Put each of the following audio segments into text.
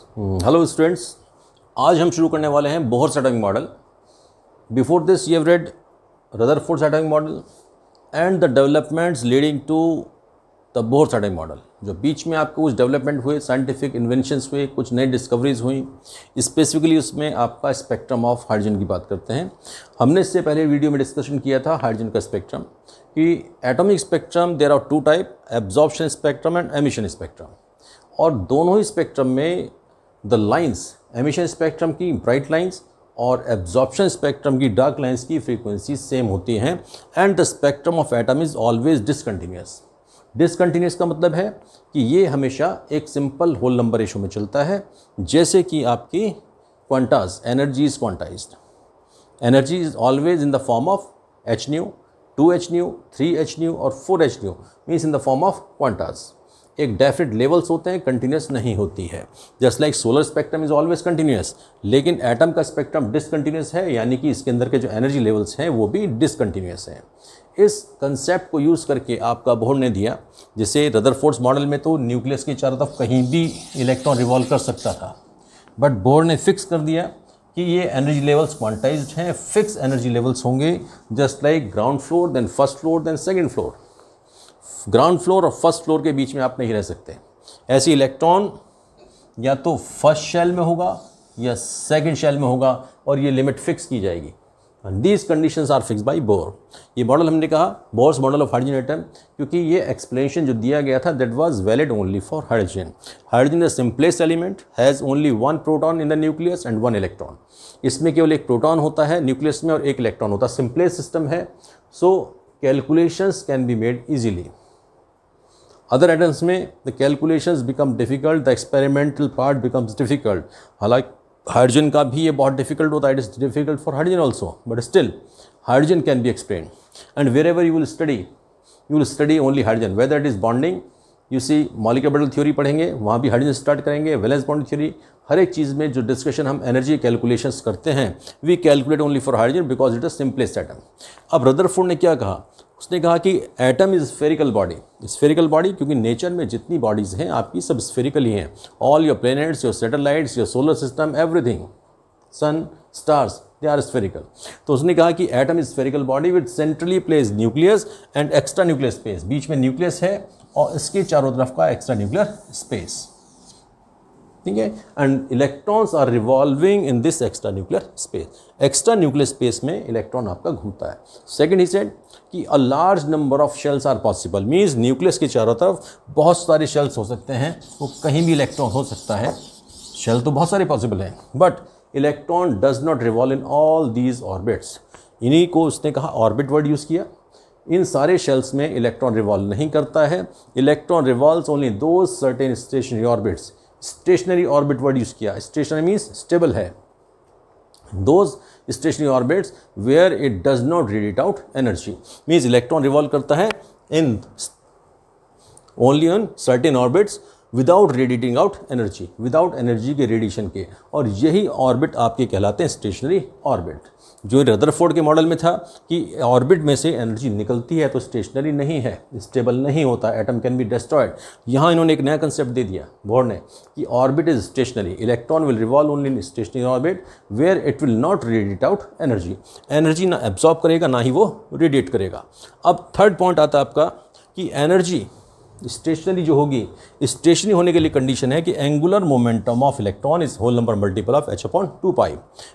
Hello students, आज हम शुरू करने वाले हैं Bohr's atomic model. Before this you have read Rutherford's atomic model and the developments leading to the Bohr's atomic model. जो बीच में आपको कुछ डेवलपमेंट हुए, साइंटिफिक इन्वेंशंस हुए, कुछ नई डिस्कवरीज हुई, स्पेसिफिकली उसमें आपका स्पेक्ट्रम ऑफ हाइड्रोजन की बात करते हैं। हमने इससे पहले वीडियो में डिस्कशन किया था हाइड्रोजन का स्पेक्ट्रम कि atomic spectrum there are two type, absorption spectrum and emission spectrum. और दोनों ही स्पेक्ट्रम में द लाइंस, एमिशन स्पेक्ट्रम की ब्राइट लाइंस और एब्जॉर्प्शन स्पेक्ट्रम की डार्क लाइंस की फ्रीक्वेंसी सेम होती हैं and the spectrum of atom is always discontinuous. Discontinuous का मतलब है कि ये हमेशा एक सिंपल होल नंबर रेशो में चलता है, जैसे कि आपकी quanta, energy is quantised. Energy is always in the form of h nu, 2h nu, 3h nu और 4h nu, means in the form of quanta. एक डेफिनेट लेवल्स होते हैं, कंटिन्यूस नहीं होती है। Just like solar spectrum is always continuous, लेकिन atom का spectrum discontinuous है, यानी कि इसके अंदर के जो एनर्जी लेवल्स हैं वो भी डिसकंटिन्यूस हैं। इस कंसेप्ट को यूज़ करके आपका बोहर ने दिया, जैसे रदरफोर्ड्स मॉडल में तो न्यूक्लियस के चारों तरफ कहीं भी इलेक्ट्रॉन रिवॉल्व कर सकता था, बट बोहर ने फिक्स कर दिया कि ये एनर्जी लेवल्स क्वांटाइज्ड हैं, फिक्स एनर्जी लेवल्स होंगे, just like ground floor, then first floor, then second floor. Ground floor और फर्स्ट फ्लोर के बीच में आप नहीं रह सकते। ऐसे इलेक्ट्रॉन या तो फर्स्ट शेल में होगा या सेकंड शेल में होगा और ये लिमिट फिक्स की जाएगी। These conditions are fix by Bohr. ये मॉडल हमने कहा Bohr's model of hydrogen atom, क्योंकि ये एक्सप्लेनेशन जो दिया गया था that was valid only for hydrogen. Hydrogen the simplest element, has only one proton in the nucleus and one electron. इसमें केवल एक प्रोटॉन होता है न्यूक्लियस में और एक इलेक्ट्रॉन होता है। सिंपलेस्ट सिस्टम है, so calculations can be made easily. Other atoms में the calculations become difficult, the experimental part becomes difficult. हालांकि हाइड्रोजन का भी ये बहुत डिफिकल्ट होता है, it is difficult for hydrogen also, but still hydrogen can be explain. And where ever you will study only hydrogen, whether it is bonding, you see molecular bonding theory पढ़ेंगे, वहाँ भी hydrogen start करेंगे, valence bonding theory, हर एक चीज़ में जो discussion हम energy calculations करते हैं, we calculate only for hydrogen because it is simplest atom. अब रदरफोर्ड ने क्या कहा, उसने कहा कि atom is spherical body. Spherical body क्योंकि नेचर में जितनी बॉडीज़ हैं आपकी सब स्फेरिकल ही हैं। All your planets, your satellites, your solar system, everything, sun, stars, they are spherical. तो उसने कहा कि atom is spherical body with centrally place nucleus and extra nuclear space. बीच में न्यूक्लियस है और इसके चारों तरफ का एक्स्ट्रा न्यूक्लियर स्पेस, ठीक है। And electrons are revolving in this extra nuclear space. Extra nuclear space में इलेक्ट्रॉन आपका घूमता है। सेकंड ही सेड कि a large number of shells are possible, means nucleus के चारों तरफ बहुत सारे शेल्स हो सकते हैं, वो कहीं भी इलेक्ट्रॉन हो सकता है। शेल तो बहुत सारे पॉसिबल हैं, but electron does not revolve in all these orbits. इन्हीं को उसने कहा, ऑर्बिट वर्ड यूज़ किया। इन सारे शेल्स में इलेक्ट्रॉन रिवॉल्व नहीं करता है। Electron revolves only those certain stationary orbits. Stationary orbit word use किया। स्टेशनरी मीन्स स्टेबल है। Those stationary orbits where it does not radiate out energy, means electron revolve करता है in only on certain orbits without radiating out energy, without energy के radiation के, और यही orbit आपके कहलाते हैं स्टेशनरी ऑर्बिट। जो रदरफोर्ड के मॉडल में था कि ऑर्बिट में से एनर्जी निकलती है तो स्टेशनरी नहीं है, स्टेबल नहीं होता, एटम कैन बी डिस्ट्रॉयड। यहाँ इन्होंने एक नया कंसेप्ट दे दिया बोहर ने कि orbit is stationary, electron will revolve only in stationary orbit where it will not radiate out energy. Energy ना एब्जॉर्ब करेगा ना ही वो रेडिएट करेगा। अब थर्ड पॉइंट आता है आपका कि एनर्जी स्टेशनरी जो होगी, स्टेशनरी होने के लिए कंडीशन है कि angular momentum of electron is whole number multiple of h/2π,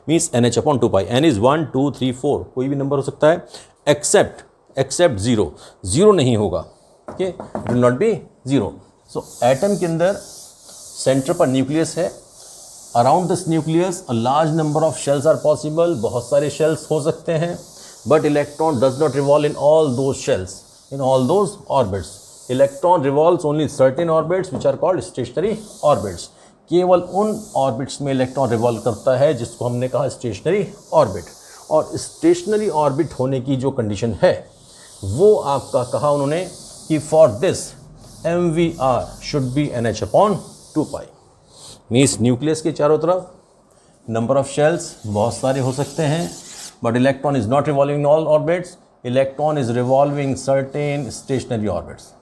means NH/2π। n is 1 2 3 4, कोई भी नंबर हो सकता है, एक्सेप्ट जीरो। जीरो नहीं होगा, okay, it will not be zero. So atom के अंदर सेंटर पर न्यूक्लियस है, around this nucleus a large number of shells are possible, बहुत सारे शेल्स हो सकते हैं, but electron does not revolve in all those shells, in all those orbits. Electron revolves only certain orbits which are called stationary orbits. केवल उन orbits में electron revolve करता है जिसको हमने कहा स्टेशनरी ऑर्बिट। और स्टेशनरी ऑर्बिट होने की जो कंडीशन है वो आपका कहा उन्होंने कि for this MVR should be NH/2π, means nucleus के चारों तरफ नंबर ऑफ शेल्स बहुत सारे हो सकते हैं, but electron is not revolving in all orbits, electron is revolving certain stationary orbits.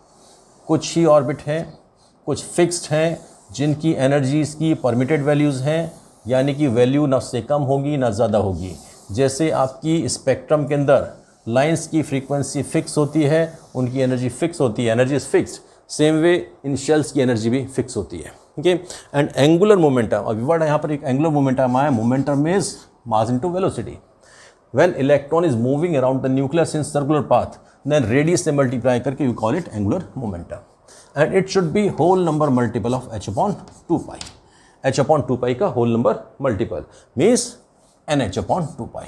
कुछ ही ऑर्बिट हैं, कुछ फिक्स्ड हैं जिनकी एनर्जीज़ की परमिटेड वैल्यूज़ हैं, यानी कि वैल्यू ना उससे कम होगी ना ज़्यादा होगी। जैसे आपकी स्पेक्ट्रम के अंदर लाइंस की फ्रीक्वेंसी फिक्स होती है, उनकी एनर्जी फिक्स होती है, energy is fixed, same way in shells की एनर्जी भी फिक्स होती है। ओके, एंड एंगुलर मोमेंटम, अभी वर्ड यहाँ पर एक एंगुलर मोमेंटम आया, momentum is mass into velocity. When electron is moving around the nucleus in circular path, then radius से मल्टीप्लाई करके you call it angular momentum, and it should be whole number multiple of h/2π। h/2π का whole number multiple means nh/2π।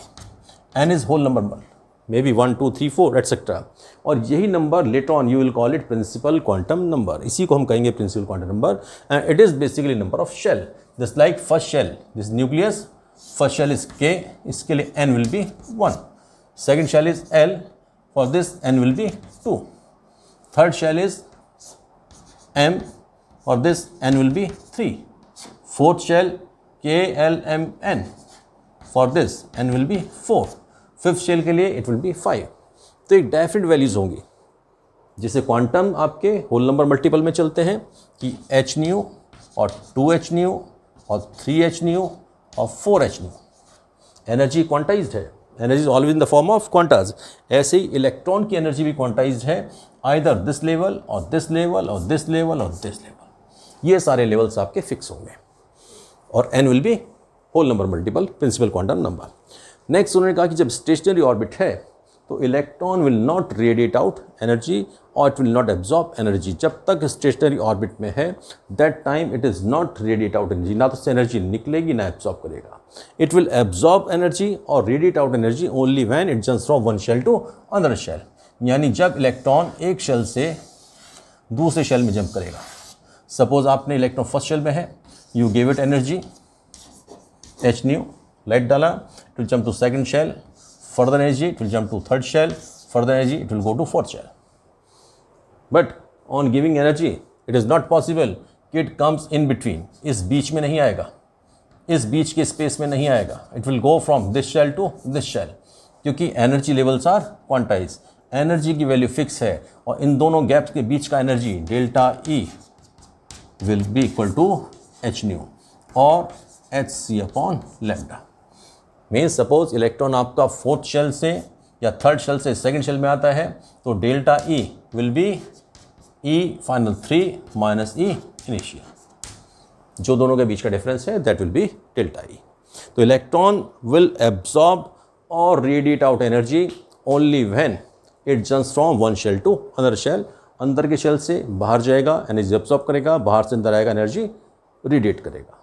n is whole number, may be 1 2 3 4 etcetera, और यही number later on you will call it principal quantum number. इसी को हम कहेंगे principal quantum number, and it is basically number of shell. This like first shell, this nucleus, first shell is k, इसके लिए n will be 1, second shell is l, for this n will be 2, third shell is m, for this n will be 3, fourth shell k l m n, for this n will be 4, fifth shell के लिए it will be 5। तो एक definite values होंगी, जिसे quantum आपके whole number multiple में चलते हैं कि h न्यू और 2h न्यू और 3h न्यू और 4h न्यू। एनर्जी क्वांटाइज्ड है, energy is always in the form of quanta. ऐसे ही इलेक्ट्रॉन की एनर्जी भी क्वांटाइज्ड है, आइदर दिस लेवल और दिस लेवल और दिस लेवल और दिस लेवल, ये सारे लेवल्स आपके फिक्स होंगे, और n will be whole number multiple principal quantum number. Next उन्होंने कहा कि जब स्टेशनरी ऑर्बिट है तो electron will not radiate out energy और it will not absorb energy. जब तक स्टेशनरी ऑर्बिट में है that time it is not radiate out energy, ना तो उससे एनर्जी निकलेगी ना एब्जॉर्ब करेगा। इट विल एब्जॉर्ब एनर्जी और radiate out energy only when it jumps from one shell to another shell, यानी जब इलेक्ट्रॉन एक शेल से दूसरे शेल में जंप करेगा। सपोज आपने इलेक्ट्रॉन फर्स्ट शेल में है, you give it energy h new, light डाला, it will jump to second shell, further energy it will jump to third shell, further energy it will go to fourth shell. But on giving energy it is not possible कि it comes in between, इस बीच में नहीं आएगा, इस बीच के space में नहीं आएगा। It will go from this shell to this shell, क्योंकि energy levels are quantize, energy की वैल्यू फिक्स है, और इन दोनों गैप्स के बीच का energy delta E will be equal to h nu और hc/λ। मीन्स सपोज इलेक्ट्रॉन आपका फोर्थ शेल से या थर्ड शेल से सेकंड शेल में आता है तो delta E will be E final 3 minus E initial, जो दोनों के बीच का डिफरेंस है that will be delta E। तो इलेक्ट्रॉन विल एब्जॉर्ब और radiate out energy only when it jumps from one shell to another shell. अंदर के शेल से बाहर जाएगा, एनर्जी एब्जॉर्ब करेगा, बाहर से अंदर आएगा, एनर्जी रेडिएट करेगा।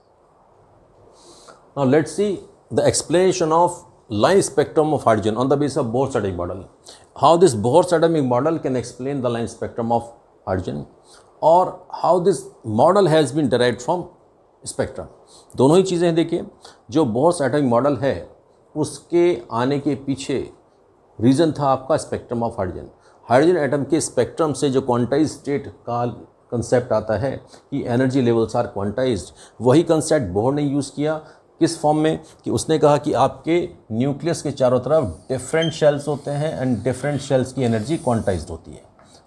Now let's see the explanation of line spectrum of hydrogen on the basis of Bohr's atomic model. How this Bohr's atomic model can explain the line spectrum of hydrogen, or how this model has been derived from spectrum. दोनों ही चीज़ें देखिए, जो Bohr's atomic model है उसके आने के पीछे reason था आपका spectrum of hydrogen. Hydrogen atom के स्पेक्ट्रम से जो क्वांटाइज स्टेट का कंसेप्ट आता है कि एनर्जी लेवल्स आर क्वांटाइज्ड, वही कंसेप्ट बोहर ने यूज़ किया। किस फॉर्म में कि उसने कहा कि आपके न्यूक्लियस के चारों तरफ डिफरेंट शेल्स होते हैं एंड डिफरेंट शेल्स की एनर्जी क्वांटाइज्ड होती है।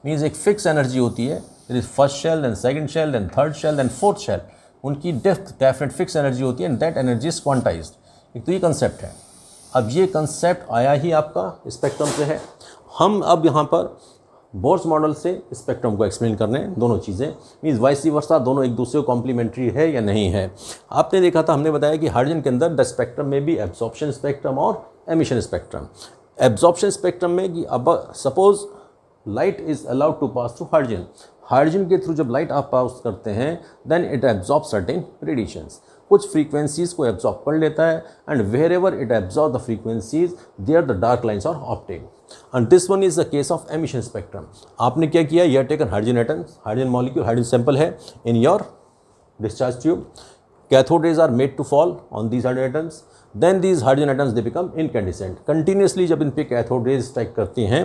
मीन्स एक फिक्स एनर्जी होती है, it is first shell then second shell then third shell then fourth shell, उनकी डेफिनेट फिक्स एनर्जी होती है and that energy is quantized. एक तो ये कंसेप्ट है। अब ये कंसेप्ट आया ही आपका स्पेक्ट्रम से है। हम अब यहाँ पर बोर्स मॉडल से स्पेक्ट्रम को एक्सप्लेन करने दोनों चीज़ें, मीन्स वाइस वर्सा, दोनों एक दूसरे को कॉम्प्लीमेंट्री है या नहीं है। आपने देखा था, हमने बताया कि हाइड्रोजन के अंदर द स्पेक्ट्रम में भी एब्जॉर्प्शन स्पेक्ट्रम और एमिशन स्पेक्ट्रम। एब्जॉर्प्शन स्पेक्ट्रम में कि अब suppose light is allowed to pass through hydrogen, hydrogen के थ्रू जब लाइट आप पास करते हैं then it absorb certain radiations, कुछ फ्रीक्वेंसीज को एब्जॉर्ब कर लेता है, and wherever it absorb the frequencies there the dark lines are obtained, and this one is the case of emission spectrum. आपने क्या किया, you have taken hydrogen atom, hydrogen molecule, hydrogen sample है in your discharge tube, cathode rays are made to fall on these hydrogen atoms, then these hydrogen atoms they become incandescent. Continuously जब इन पे cathode rays strike करती हैं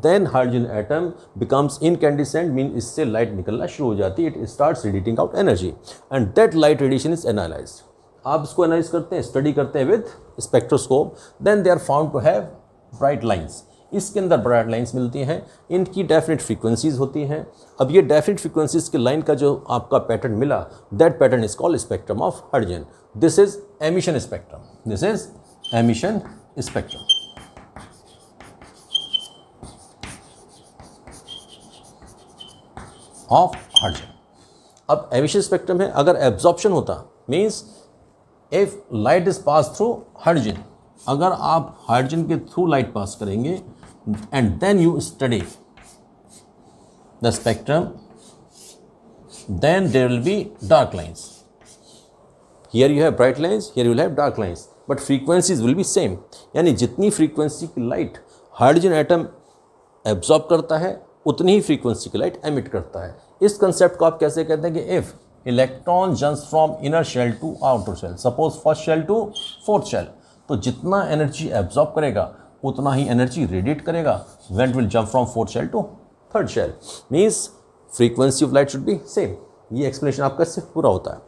then hydrogen atom becomes incandescent, mean इससे light निकलना शुरू हो जाती है, it starts radiating out energy and that light radiation is analyzed. आप इसको एनालाइज करते हैं, स्टडी करते हैं with spectroscope, then they are found to have bright lines. इसके अंदर ब्राइट लाइंस मिलती हैं, इनकी डेफिनेट फ्रीक्वेंसीज होती हैं। अब ये डेफिनेट फ्रीक्वेंसीज की लाइन का जो आपका पैटर्न मिला, that pattern is called spectrum of hydrogen. This is emission spectrum, this is emission spectrum. Of hydrogen. अब एमिशन स्पेक्ट्रम है, अगर एब्जॉर्प्शन होता means if light is pass through hydrogen, अगर आप हाइड्रोजन के थ्रू लाइट पास करेंगे and then you study the spectrum, then there will be dark lines. Here you have bright lines, here you will have dark lines, but frequencies will B same. यानी जितनी frequency की light hydrogen atom absorb करता है उतनी ही frequency की light emit करता है। इस कंसेप्ट को आप कैसे कहते हैं कि if electron jumps from inner shell to outer shell, suppose first shell to fourth shell, तो जितना एनर्जी एब्जॉर्ब करेगा उतना ही एनर्जी रेडिएट करेगा when it will jump from fourth shell to third shell, means frequency of light should be same. ये explanation आपका इससे पूरा होता है।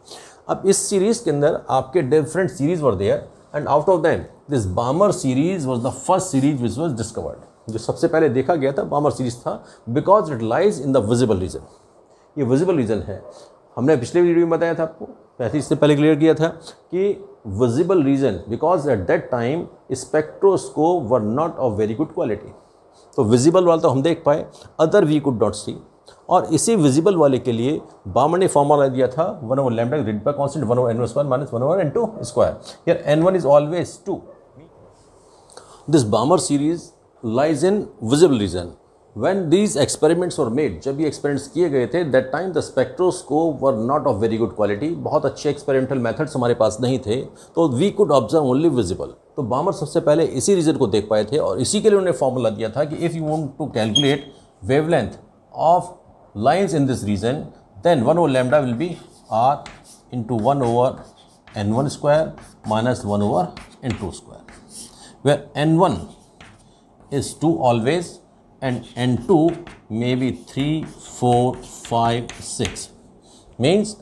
अब इस सीरीज़ के अंदर आपके different series were there and out of them this Balmer series was the first series which was discovered. जो सबसे पहले देखा गया था बामर सीरीज था, because it lies in the visible region. ये विजिबल रीजन है, हमने पिछले वीडियो में बताया था आपको, वैसे इससे पहले क्लियर किया था कि visible region because at that time spectroscope were not of very good quality. तो विजिबल वाला तो हम देख पाए, अदर वी कुड नॉट सी। और इसी विजिबल वाले के लिए बामर ने फॉर्मूला दिया था 1/λ ग्रेड पर constant 1/n² minus 1/n2 square. Here n1 is always 2। This Balmer series lies in visible region. When these experiments were made, जब ये एक्सपेरिमेंट्स किए गए थे, that time the spectroscope were not of very good quality, बहुत अच्छे experimental methods हमारे पास नहीं थे, तो we could observe only visible। तो बामर सबसे पहले इसी रीजन को देख पाए थे और इसी के लिए उन्होंने फॉर्मूला दिया था कि if you want to calculate wavelength of lines in this region, then 1/λ will be r into 1/n1 square minus 1/n2 square, where n1 is 2 always and n2 may be 3, 4, 5, 6। Means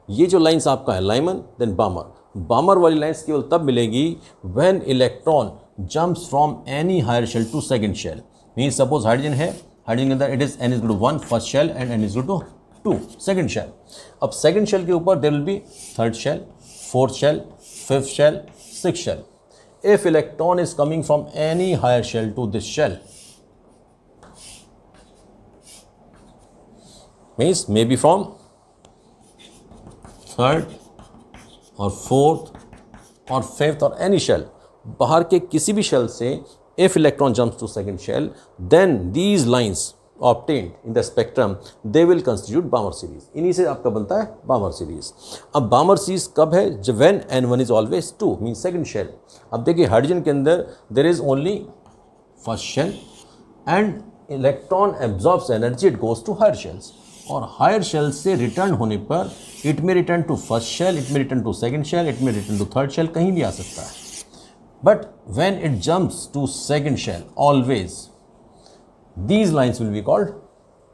ये जो lines आपका है Lyman then बामर, बामर वाली lines केवल तब मिलेगी when electron jumps from any higher shell to second shell. Means suppose hydrogen है, hydrogen के अंदर it is n is equal to 1 first shell and n is equal to 2 second shell. अब second shell के ऊपर there will be third shell, fourth shell, fifth shell, sixth shell. If electron is coming from any higher shell to this shell, means maybe from third or fourth or fifth or any shell, बाहर के किसी भी shell से if electron jumps to second shell, then these lines obtained in the spectrum they will constitute Balmer series। इन्हीं से आपका बनता है Balmer series। अब Balmer series कब है? जब when n1 is always 2 means second shell। अब देखिए हाइड्रोजन के अंदर there is only first shell and electron absorbs energy, it goes to higher shells। और हायर शेल से रिटर्न होने पर it may return to first shell, it may return to second shell, it may return to third shell, कहीं भी आ सकता है। But when it jumps to second shell always these lines will be called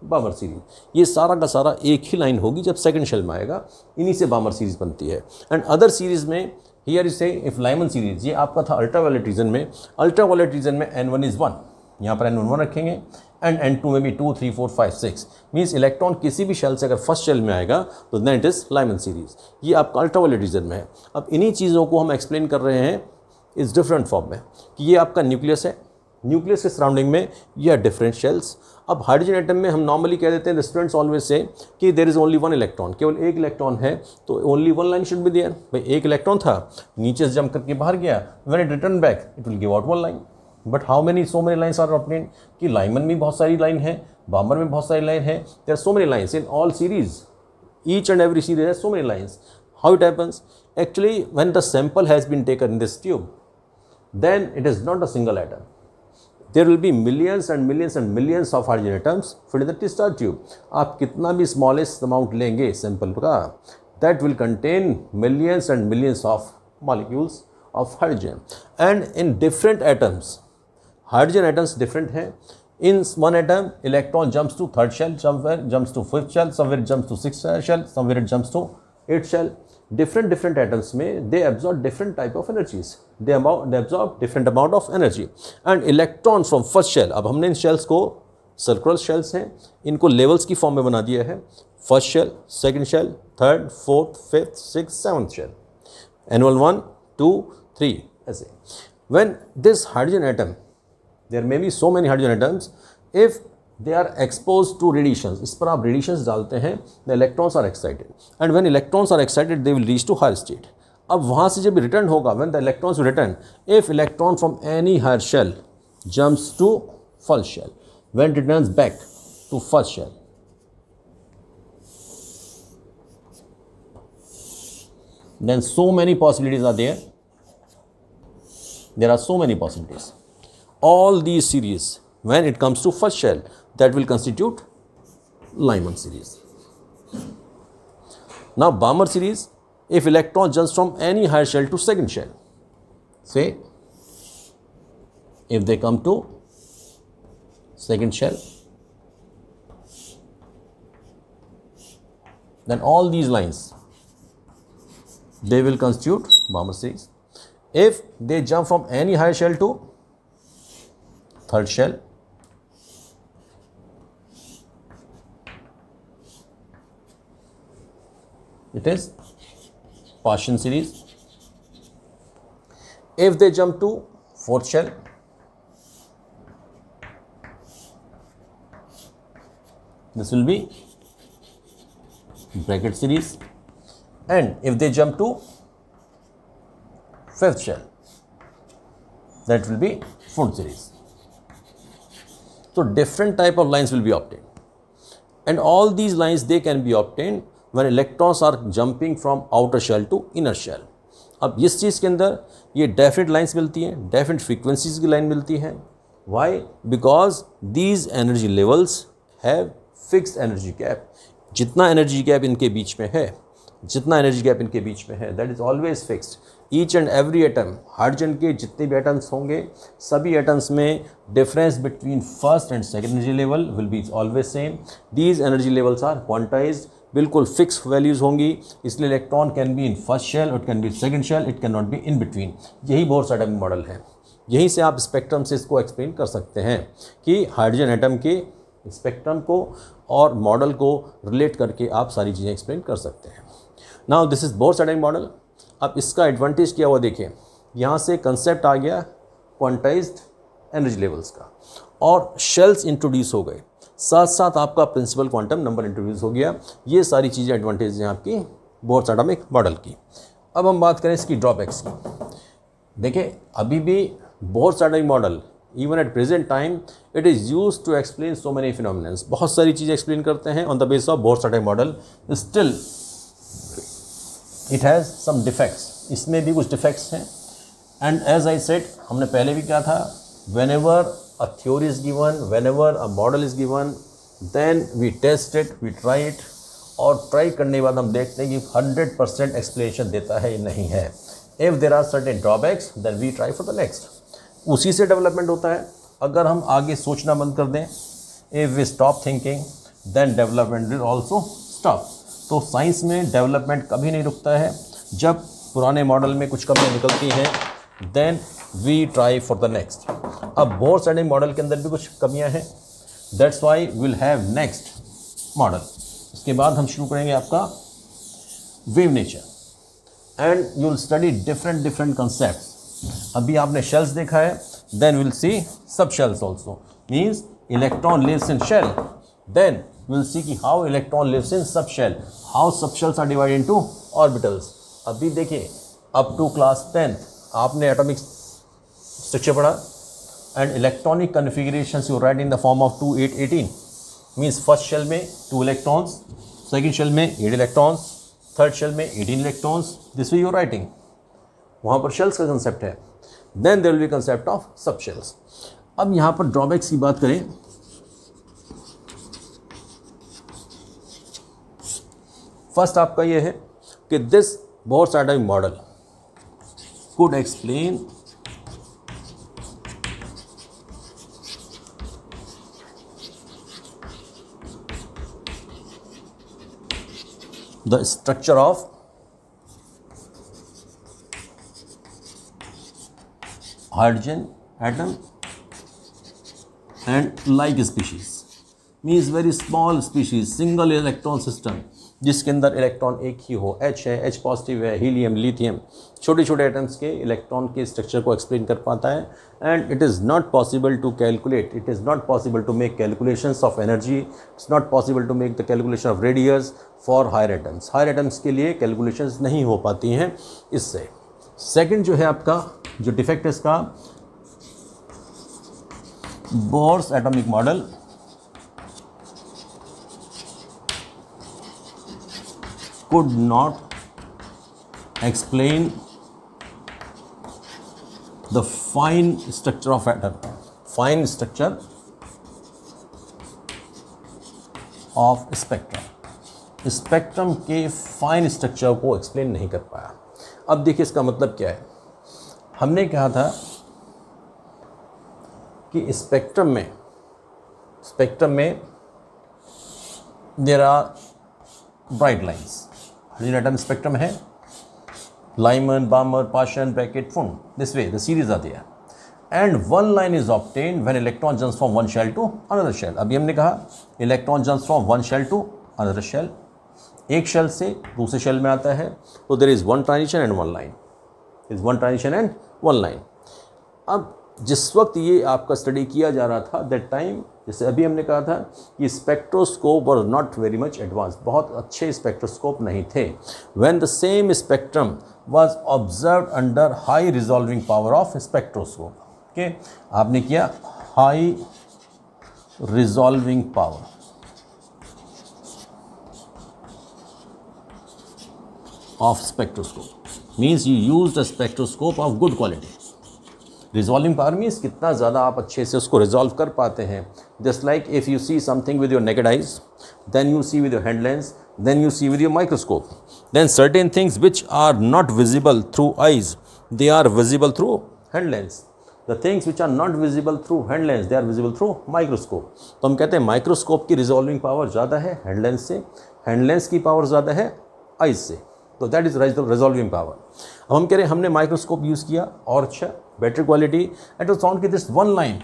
Balmer series. ये सारा का सारा एक ही लाइन होगी जब सेकंड शेल में आएगा, इन्हीं से बामर सीरीज बनती है। एंड अदर सीरीज में हियर इज से इफ लाइमन सीरीज, ये आपका था अल्ट्रावायलेट रीजन में। अल्ट्रावायलेट रीजन में n1 इज 1, यहाँ पर n1 रखेंगे एंड n2 में भी 2, 3, 4, 5, 6। मीन्स इलेक्ट्रॉन किसी भी शेल से अगर फर्स्ट शेल में आएगा तो then it is Lyman series. ये आपका अल्ट्रावायलेट रीजन में है। अब इन्हीं चीज़ों को हम एक्सप्लेन कर रहे हैं इस डिफरेंट फॉर्म में कि ये आपका न्यूक्लियस है, न्यूक्लियस के सराउंडिंग में ये आर डिफरेंट शेल्स। अब हाइड्रोजन एटम में हम नॉर्मली कह देते हैं, द स्टूडेंट्स ऑलवेज से कि देयर इज ओनली 1 इलेक्ट्रॉन, केवल एक इलेक्ट्रॉन है तो only 1 line should be there. भाई एक इलेक्ट्रॉन था, नीचे से जंप करके बाहर गया, when it return back it will give out 1 line. But how many so many lines are obtained, कि लाइमन में बहुत सारी लाइन है, बामर में बहुत सारी लाइन है, there are so many lines in all series, each and every series has so many lines. How it happens? Actually when the sample has been taken in this tube, then it is not a single atom. There will be millions and millions and millions of hydrogen atoms filled in the discharge tube. आप कितना भी smallest amount लेंगे sample का, that will contain millions and millions of molecules of hydrogen. And in different atoms, hydrogen atoms different हैं. In one atom, electron jumps to third shell, somewhere jumps to fifth shell, somewhere it jumps to sixth shell, somewhere it jumps to eighth shell. Different different atoms में they absorb different type of energies, they absorb different amount of energy and electrons from first shell. अब हमने इन shells को, circular shells हैं, इनको levels की form में बना दिया है, first shell, second shell, third, fourth, fifth, six, seventh shell, एनुअल 1, 2, 3 ऐसे। When this hydrogen atom, there may be so many hydrogen atoms, if they are exposed to radiations, इस पर आप radiations डालते हैं, the electrons are excited and when electrons are excited they will reach to higher state। अब वहाँ से जब return होगा, when the electrons return, if electron from any higher shell jumps to first shell, when it returns back to first shell, then so many possibilities are there, there are so many possibilities, all these series when it comes to first shell, that will constitute Lyman series. Now Balmer series, if electron jumps from any higher shell to second shell, say if they come to second shell, then all these lines, they will constitute Balmer series. If they jump from any higher shell to third shell, it is Paschen series. If they jump to fourth shell, this will be Brackett series, and if they jump to fifth shell, that will be Fund series. So different type of lines will be obtained, and all these lines they can be obtained when electrons are jumping from outer shell to inner shell। अब इस चीज़ के अंदर ये definite lines मिलती हैं, definite frequencies की line मिलती है। Why? Because these energy levels have fixed energy gap. जितना एनर्जी गैप इनके बीच में है, जितना एनर्जी गैप इनके बीच में है, that is always fixed. Each and every atom, hydrogen के जितने भी एटम्स होंगे, सभी एटम्स में difference between first and second energy level will be always same. These energy levels are quantized, बिल्कुल फिक्स वैल्यूज़ होंगी, इसलिए electron can be in first shell, it can be second shell, it can not be in between. यही Bohr's atom model है। यहीं से आप spectrum से इसको एक्सप्लेन कर सकते हैं कि हाइड्रोजन एटम के स्पेक्ट्रम को और मॉडल को रिलेट करके आप सारी चीज़ें एक्सप्लेन कर सकते हैं। Now this is Bohr's atom model. अब इसका एडवांटेज क्या हुआ देखें, यहाँ से कंसेप्ट आ गया क्वांटाइज्ड एनर्जी लेवल्स का, और शेल्स इंट्रोड्यूस हो गए, साथ साथ आपका प्रिंसिपल क्वांटम नंबर इंट्रोड्यूस हो गया। ये सारी चीज़ें एडवांटेज हैं आपकी बोर्स एटॉमिक मॉडल की। अब हम बात करें इसकी ड्रॉबैक्स की। देखिए, अभी भी Bohr's atomic model even at present time it is use to explain so many phenomenons. बहुत सारी चीज़ें एक्सप्लेन करते हैं on the base of Bohr's atomic model, still it has some defects. इसमें भी कुछ डिफेक्ट्स हैं, एंड एज आई सेड, हमने पहले भी कहा था, whenever a theory is given, whenever a model is given, then we test it, we try it, और ट्राई करने के बाद हम देखते हैं कि 100% एक्सप्लेनेशन देता है या नहीं है। If there are certain drawbacks then we try for the next. उसी से डेवलपमेंट होता है। अगर हम आगे सोचना बंद कर दें, if we stop thinking then development will also stop. तो साइंस में डेवलपमेंट कभी नहीं रुकता है। जब पुराने मॉडल में कुछ कमियाँ निकलती हैं then we try for the next. अब बोर्स एटॉमिक मॉडल के अंदर भी कुछ कमियां हैं, that's why will have next model. इसके बाद हम शुरू करेंगे आपका wave nature and you will study different different concepts. अभी आपने शेल्स देखा है, then will see sub shells also, means electron lives in shell, then will see कि how electron lives in sub shell, how sub shells are divided into orbitals. अभी देखिए, up to class 10th आपने atomic structure पढ़ा, and electronic configurations you write in the form of 2 8 18, means first shell में 2 electrons, second shell में 8 electrons, third shell में 18 electrons, this way you writing. वहाँ पर shells का कंसेप्ट है। Then there will be concept of sub shells. अब यहाँ पर ड्रॉबैक्स की बात करें, फर्स्ट आपका ये है कि this bourse atomic model could explain the structure of hydrogen atom and like species means very small species, single electron system जिसके अंदर इलेक्ट्रॉन एक ही हो, H है, H पॉजिटिव है, हीलियम, लिथियम, छोटे छोटे एटम्स के इलेक्ट्रॉन के स्ट्रक्चर को एक्सप्लेन कर पाता है. And it is not possible to calculate, it is not possible to make calculations of energy, it's not possible to make the calculation of radius for higher atoms. Higher atoms के लिए calculations नहीं हो पाती हैं इससे. Second जो है आपका जो डिफेक्ट है इसका, bourse atomic model could not explain the fine structure of atom, fine structure of spectrum. Spectrum के फाइन स्ट्रक्चर को एक्सप्लेन नहीं कर पाया. अब देखिए इसका मतलब क्या है. हमने कहा था कि स्पेक्ट्रम में there are bright lines. Hydrogen atom spectrum है, Lyman, Balmer, Paschen, Brackett, Fund. This way, the series are there. And one line is obtained when electron jumps from one shell to another shell. अभी हमने कहा electron jumps from one shell to another shell. एक shell से दूसरे shell में आता है, तो there is one transition and one line. There is one transition and one line. अब जिस वक्त ये आपका स्टडी किया जा रहा था दैट टाइम, जैसे अभी हमने कहा था कि spectroscope were not very much advance, बहुत अच्छे स्पेक्ट्रोस्कोप नहीं थे. When the same spectrum was observed under high resolving power of spectroscope. Okay, आपने किया high resolving power of spectroscope means you used a spectroscope of good quality. Resolving power means कितना ज़्यादा आप अच्छे से उसको रिजॉल्व कर पाते हैं. Just like if you see something with your naked eyes, then you see with your hand lens, then you see with your microscope, then certain things which are not visible through eyes, they are visible through hand lens. The things which are not visible through hand lens, they are visible through microscope. तो हम कहते हैं microscope की resolving power ज़्यादा है hand lens से, hand lens की power ज़्यादा है आइज से. तो दैट इज रिजॉल्विंग पावर. अब हम कह रहे हैं हमने माइक्रोस्कोप यूज़ किया और अच्छा better quality, and to found कि this one line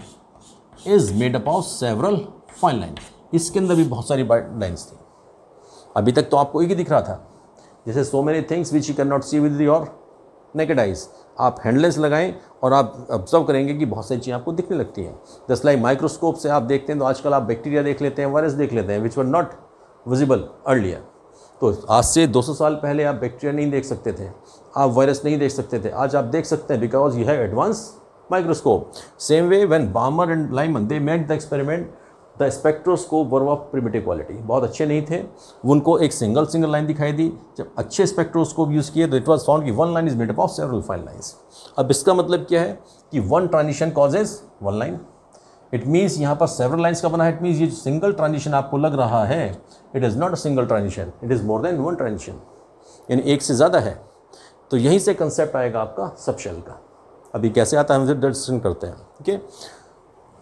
is made up of several fine line. इसके अंदर भी बहुत सारी लाइन्स थी. अभी तक तो आपको एक ही दिख रहा था, जैसे so many things which you can not see with your naked eyes. आप हैंडलेस लगाएं और आप ऑब्जर्व करेंगे कि बहुत सारी चीज़ें आपको दिखने लगती हैं. जस्ट लाइक माइक्रोस्कोप से आप देखते हैं तो आजकल आप बैक्टीरिया देख लेते हैं, वायरस देख लेते हैं, विच वर नॉट विजिबल अर्लियर. तो आज से 200 साल पहले आप बैक्टीरिया नहीं देख सकते थे, आप वायरस नहीं देख सकते थे. आज आप देख सकते हैं because you have advance microscope. Same way when बामर and Lyman they made the experiment, the spectroscope were of primitive quality, बहुत अच्छे नहीं थे. उनको एक सिंगल लाइन दिखाई दी. जब अच्छे स्पेक्ट्रोस्कोप यूज़ किए तो इट वॉज फाउंड कि one line is made up of several fine lines. अब इसका मतलब क्या है कि one transition causes one line. It means यहाँ पर सेवरल लाइन्स का बना है. इट मीन्स ये सिंगल ट्रांजिशन आपको लग रहा है, it is not a single transition, it is more than one transition, यानी एक से ज़्यादा है. तो यहीं से कंसेप्ट आएगा आपका सबशेल का. अभी कैसे आता है हम डिस्कशन करते हैं. ओके,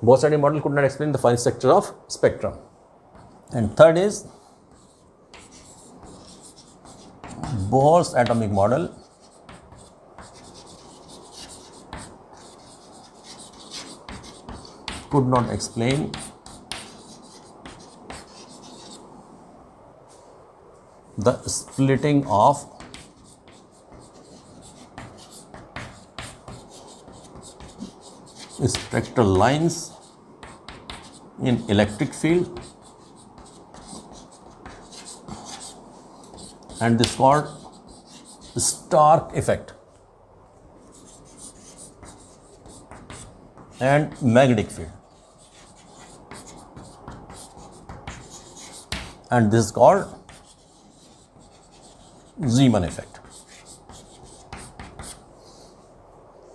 बहुत सारे model could not explain the fine structure of spectrum. And third is bourse atomic model could not explain the splitting of spectral lines in electric field, and this called Stark effect and magnetic field, and this is called Zeeman effect.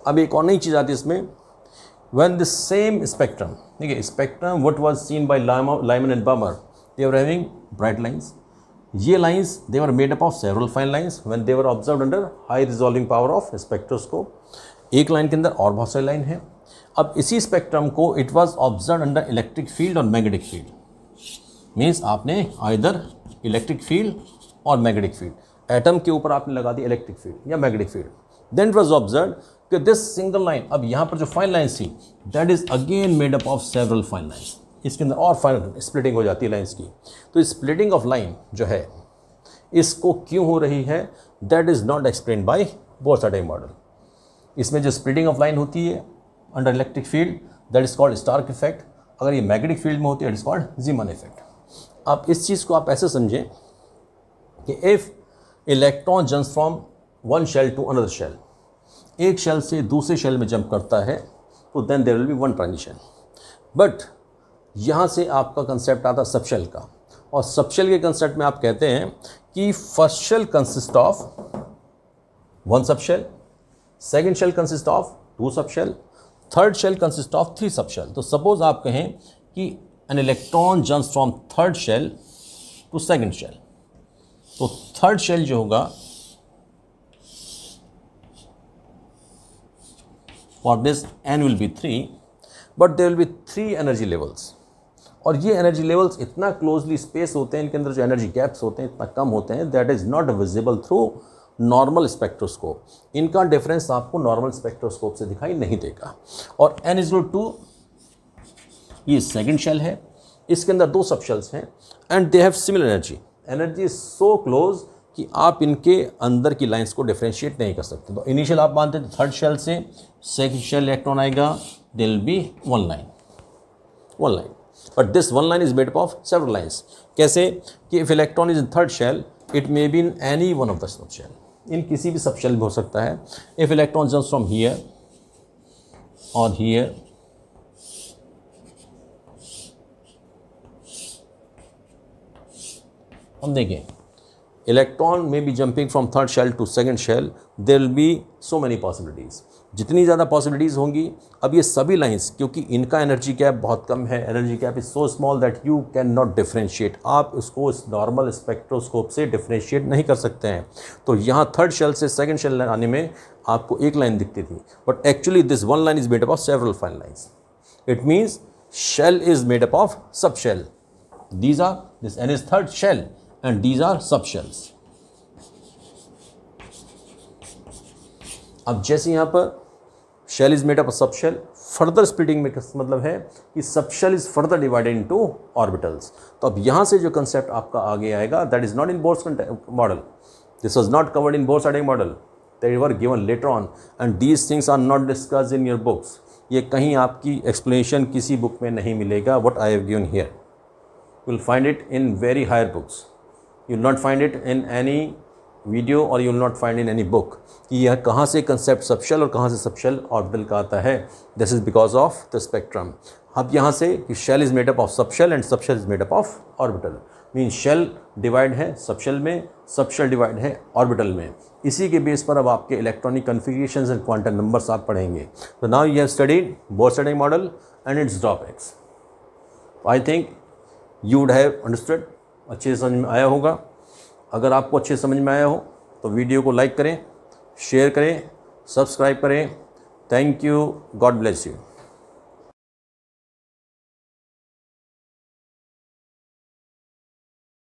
अब एक और नई चीज़ आती है इसमें, when the same spectrum, देखिए spectrum what was seen by Lyman and Balmer, they were having bright lines. ये lines they were made up of several fine lines when they were observed under high resolving power of spectroscope. एक line के अंदर और बहुत सारी line है. अब इसी स्पेक्ट्रम को it was observe under electric field और मैग्नेटिक फील्ड. मीन्स आपने आइदर इलेक्ट्रिक फील्ड और मैग्नेटिक फील्ड, एटम के ऊपर आपने लगा दी इलेक्ट्रिक फील्ड या magnetic field. Then it was observe कि दिस सिंगल लाइन, अब यहाँ पर जो फाइन लाइन्स थी that is again made up of several fine lines, इसके अंदर और फाइन स्प्लिटिंग हो जाती है लाइन्स की। तो स्प्लिटिंग ऑफ लाइन जो है इसको क्यों हो रही है, that is not explained by Bohr's atomic model. इसमें जो स्प्लिटिंग ऑफ लाइन होती है under electric field that is called Stark effect, अगर ये मैग्नेटिक फील्ड में होती है it is called Zeeman effect. अब इस चीज़ को आप ऐसे समझें कि if electron jumps from one shell to another shell, एक शेल से दूसरे शेल में जंप करता है तो then there will be one transition. But यहाँ से आपका कंसेप्ट आता सब शेल का, और सब शेल के कंसेप्ट में आप कहते हैं कि first shell consist of one sub shell, second shell consist of two sub shell, third shell consist of three sub shell. तो सपोज आप कहें कि an electron jumps from third shell to second shell, तो third shell जो होगा for this n will be 3, but there will be 3 energy levels, और ये energy levels इतना क्लोजली स्पेस होते हैं, इनके अंदर जो एनर्जी गैप्स होते हैं इतना कम होते हैं that is not visible through normal spectroscope. इनका डिफरेंस आपको नॉर्मल स्पेक्ट्रोस्कोप से दिखाई नहीं देगा। और n इज इक्वल टू, ये सेकेंड शेल है, इसके अंदर दो सब शेल्स हैं and they have similar energy, energy so close कि आप इनके अंदर की लाइंस को डिफ्रेंशिएट नहीं कर सकते। तो इनिशियल आप मानते थे थर्ड शेल से सेकंड शेल इलेक्ट्रॉन आएगा, there will be one line, but this one line is made up of several lines. कैसे कि if electron is in third shell it may be in any one of the sub shell, इन किसी भी sub shell में हो सकता है। If electron jumps from here और हियर, हम देखें electron may be jumping from third shell to second shell, there will be so many possibilities, जितनी ज़्यादा पॉसिबिलिटीज़ होंगी। अब ये सभी लाइंस क्योंकि इनका एनर्जी गैप बहुत कम है, energy gap is so small that you can not differentiate, आप उसको इस नॉर्मल स्पेक्ट्रोस्कोप से डिफ्रेंशिएट नहीं कर सकते हैं। तो यहाँ थर्ड शेल से सेकेंड शेल आने में आपको एक लाइन दिखती थी, but actually this one line is made up of several fine lines. It means shell is made up of sub shell, these are this n is third shell and these are subshells। अब जैसे यहाँ पर shell is made up of subshell, further splitting में मतलब है कि subshell is further divided into orbitals. तो अब यहाँ से जो कंसेप्ट आपका आगे आएगा that is not in Bohr's model, this was not covered in Bohr's atomic model, they were given later on and these things are not discussed in your books. ये कहीं आपकी एक्सप्लेनेशन किसी बुक में नहीं मिलेगा। What I have given here you will find it in very higher books, you will not find it in any video or you will not find in any book कि यह कहाँ से concept subshell और कहाँ से subshell orbital का आता है। This is because of the spectrum. अब यहाँ से कि shell is made up of subshell and subshell is made up of orbital, mean shell divide है सबशेल में, सबशेल डिवाइड है ऑर्बिटल में। इसी के बेस पर अब आपके electronic configurations and quantum numbers आप पढ़ेंगे। तो now you have studied Bohr's atomic model and its drawbacks. I think you would have understood, अच्छे से समझ में आया होगा। अगर आपको अच्छे समझ में आया हो तो वीडियो को लाइक करें, शेयर करें, सब्सक्राइब करें। Thank you, God bless you.